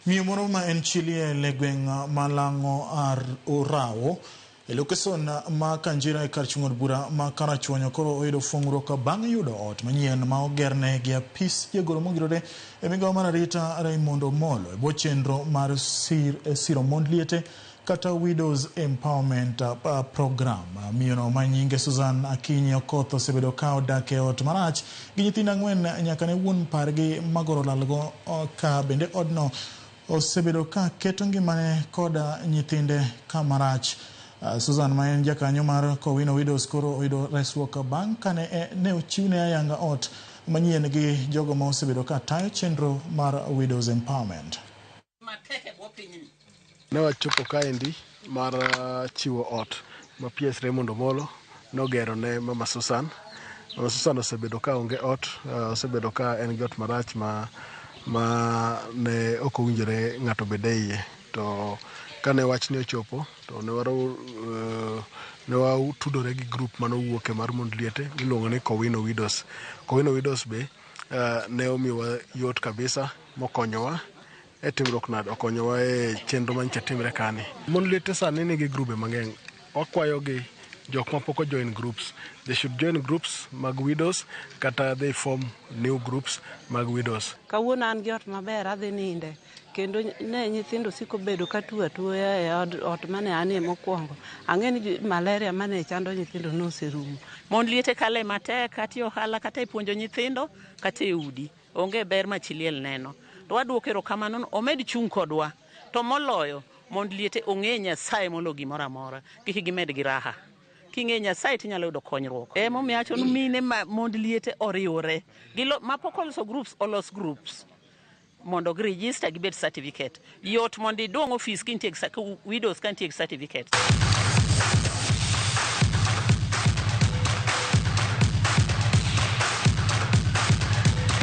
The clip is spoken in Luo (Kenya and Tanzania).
Miyo moro ma en chi liel e gweng' malang'o Orawo e lokeson ma Kanjira e kar chung' od bura ma Karachuonyo koro oyudo fuong'ruok bang' yudo ot manyien ma ogerne gi apis jagoro mogirore e migawo mar arita Raymond Omollo e bwo chenro mar siro mond liete kata Widows Empowerment Program. Miyono ma nyinge Susan Akinyi Okoth osebedo ka odak e ot marach gi nyithindo 4 nyaka ne wuon pargi magoro lalgo ka bende odno osebedo ka keto ngimane koda nyithinde kama rach. Susan ma en jakanyo mar Kowino Widows koro oyudo resruok bang' kane ne ochiwne ayanga ot manyien gi jogo ma osebedo ka tayo chenro mar Widows Empowerment. Ne wachopo kaendi mar chiwo ot ma PS Raymond Omollo nogero ne Mama Susan. Mama Susan osebedo ka onge ot, osebedo ka en gi ot marach ma ne ok owinjore ng'ato bede iye. To kane wachni ochopo to ne watudore gi grup manowuoke mar mond liete miluongo ni Kowino Widows. Kowino Widows be ne omiyowa yot kabisa mokonyowa e timruok nade, okonyowa e chenro manyicha timre kani. Mond liete sani nigi grube mang'eny. Wakwayogi jok ma pok join groups, they should join groups mag widows kata they form new groups mag widows. Kawuono an gi ot maber adhi ninde kendo ne nyithindo siko bedo ka tuo atuoya e ot mane anie mokwongo. Ang'e ni malaria mane chando nyithindo noserumo. Mond liete kale matek kata ohala kata e puonjo nyithindo kata e udi. Onge ber ma chi liel neno. To waduoko erokamano omed chung' kodwa. To moloyo mond liete ong'e Nyasaye molo gimoro amora. Kik gimed gi raha. King'e Nyasaye tinyalo yudo konyruok. Momiyo achono mine mond liete oriwore. Mapok oloso groups olos groups mondo gi register gi bet certificate. Yot mondo idong' office kintie widows kantie certificate.